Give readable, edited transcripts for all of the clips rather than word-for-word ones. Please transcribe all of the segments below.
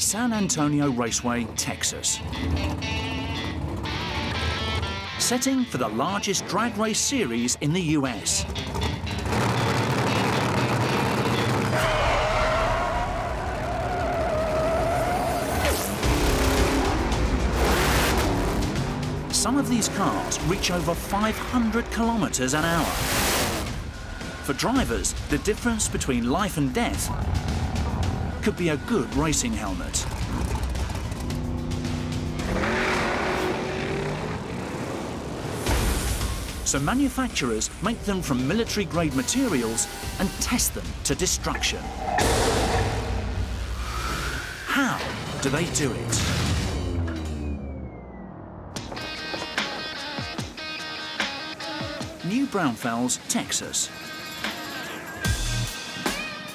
San Antonio Raceway, Texas. Setting for the largest drag race series in the US. Some of these cars reach over 500 kilometers an hour. For drivers, the difference between life and death could be a good racing helmet. So manufacturers make them from military-grade materials and test them to destruction. How do they do it? New Braunfels, Texas.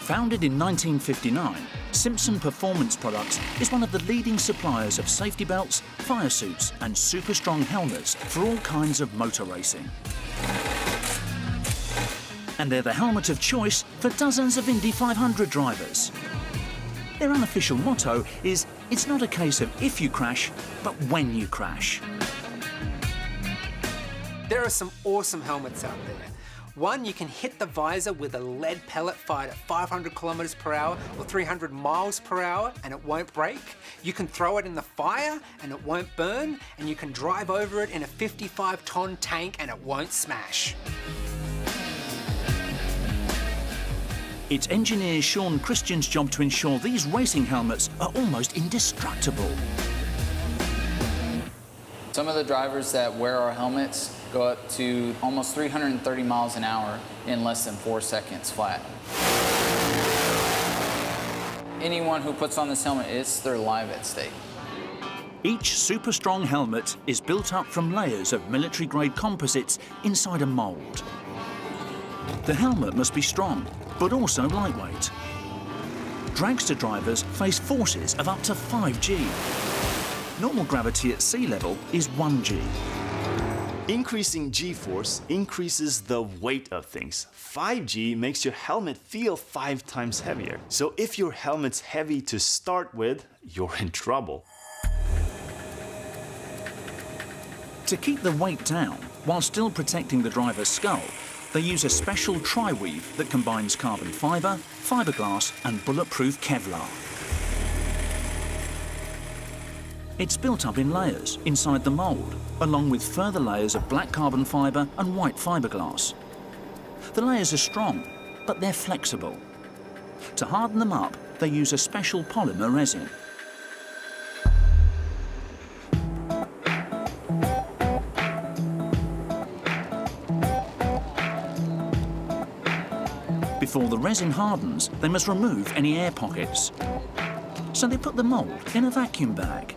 Founded in 1959, Simpson Performance Products is one of the leading suppliers of safety belts, fire suits and super strong helmets for all kinds of motor racing. And they're the helmet of choice for dozens of Indy 500 drivers. Their unofficial motto is, it's not a case of if you crash, but when you crash. There are some awesome helmets out there. One, you can hit the visor with a lead pellet fired at 500 kilometers per hour or 300 miles per hour and it won't break. You can throw it in the fire and it won't burn, and you can drive over it in a 55-ton tank and it won't smash. It's engineer Sean Christian's job to ensure these racing helmets are almost indestructible. Some of the drivers that wear our helmets go up to almost 330 miles an hour in less than 4 seconds flat. Anyone who puts on this helmet, it's their life at stake. Each super strong helmet is built up from layers of military-grade composites inside a mold. The helmet must be strong, but also lightweight. Dragster drivers face forces of up to 5G. Normal gravity at sea level is 1G. Increasing G-force increases the weight of things. 5G makes your helmet feel 5 times heavier. So if your helmet's heavy to start with, you're in trouble. To keep the weight down while still protecting the driver's skull, they use a special tri-weave that combines carbon fiber, fiberglass and bulletproof Kevlar. It's built up in layers inside the mold, along with further layers of black carbon fiber and white fiberglass. The layers are strong, but they're flexible. To harden them up, they use a special polymer resin. Before the resin hardens, they must remove any air pockets. So they put the mold in a vacuum bag.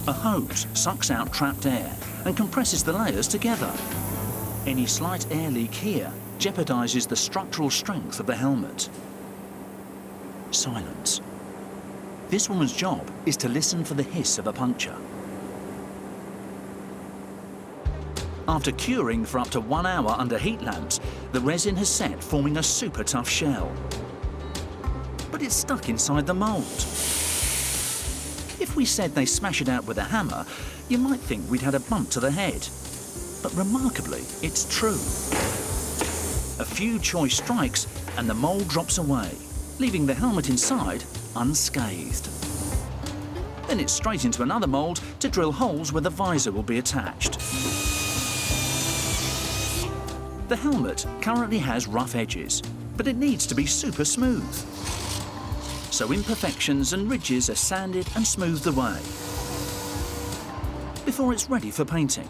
A hose sucks out trapped air and compresses the layers together. Any slight air leak here jeopardizes the structural strength of the helmet. Silence. This woman's job is to listen for the hiss of a puncture. After curing for up to 1 hour under heat lamps, the resin has set, forming a super tough shell. But it's stuck inside the mold. If we said they smash it out with a hammer, you might think we'd had a bump to the head. But remarkably, it's true. A few choice strikes and the mold drops away, leaving the helmet inside unscathed. Then it's straight into another mold to drill holes where the visor will be attached. The helmet currently has rough edges, but it needs to be super smooth. So imperfections and ridges are sanded and smoothed away before it's ready for painting.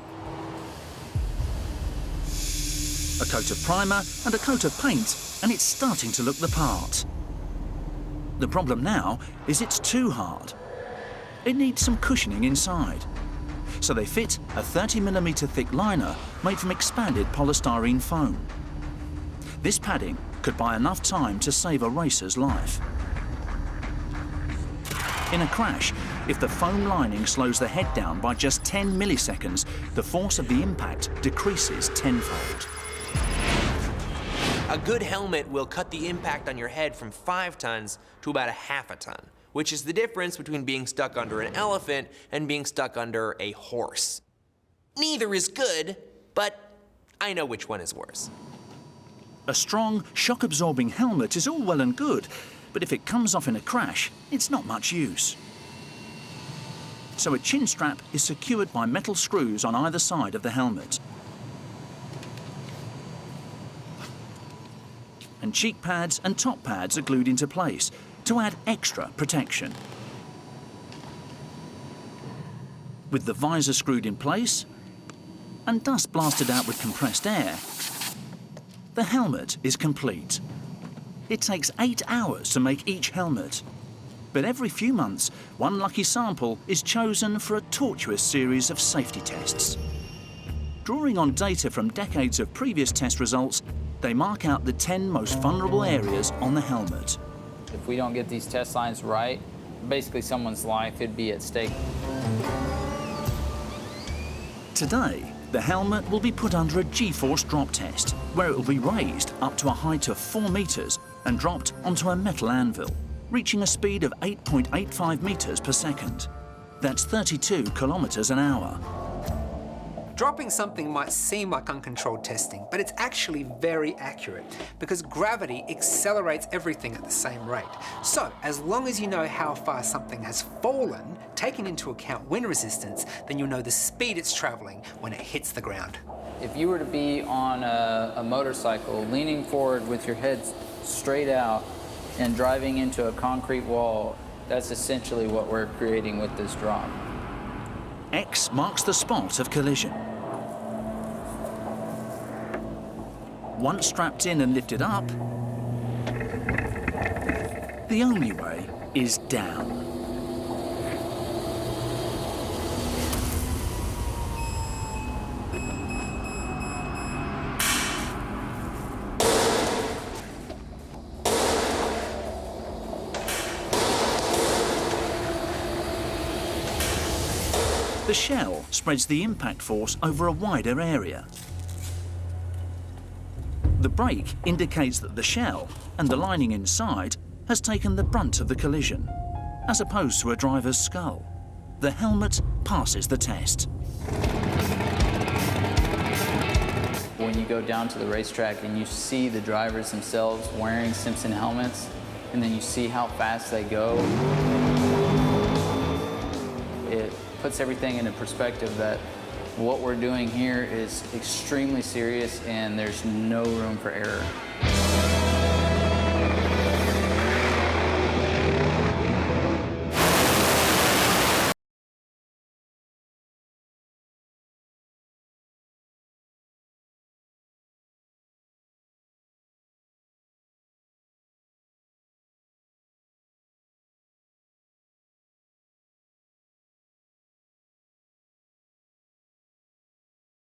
A coat of primer and a coat of paint, and it's starting to look the part. The problem now is it's too hard. It needs some cushioning inside. So they fit a 30mm thick liner made from expanded polystyrene foam. This padding could buy enough time to save a racer's life. In a crash, if the foam lining slows the head down by just 10 milliseconds, the force of the impact decreases tenfold. A good helmet will cut the impact on your head from 5 tons to about a half a ton, which is the difference between being stuck under an elephant and being stuck under a horse. Neither is good, but I know which one is worse. A strong, shock-absorbing helmet is all well and good, but if it comes off in a crash, it's not much use. So a chin strap is secured by metal screws on either side of the helmet. And cheek pads and top pads are glued into place to add extra protection. With the visor screwed in place and dust blasted out with compressed air, the helmet is complete. It takes 8 hours to make each helmet, but every few months, one lucky sample is chosen for a tortuous series of safety tests. Drawing on data from decades of previous test results, they mark out the 10 most vulnerable areas on the helmet. If we don't get these test lines right, basically someone's life would be at stake. Today, the helmet will be put under a G-force drop test, where it will be raised up to a height of 4 meters and dropped onto a metal anvil, reaching a speed of 8.85 meters per second. That's 32 kilometers an hour. Dropping something might seem like uncontrolled testing, but it's actually very accurate because gravity accelerates everything at the same rate. So, as long as you know how far something has fallen, taking into account wind resistance, then you'll know the speed it's traveling when it hits the ground. If you were to be on a motorcycle, leaning forward with your head straight out and driving into a concrete wall, that's essentially what we're creating with this drop. X marks the spot of collision. Once strapped in and lifted up, the only way is down. The shell spreads the impact force over a wider area. The brake indicates that the shell and the lining inside has taken the brunt of the collision, as opposed to a driver's skull. The helmet passes the test. When you go down to the racetrack and you see the drivers themselves wearing Simpson helmets, and then you see how fast they go, it puts everything into perspective that what we're doing here is extremely serious and there's no room for error.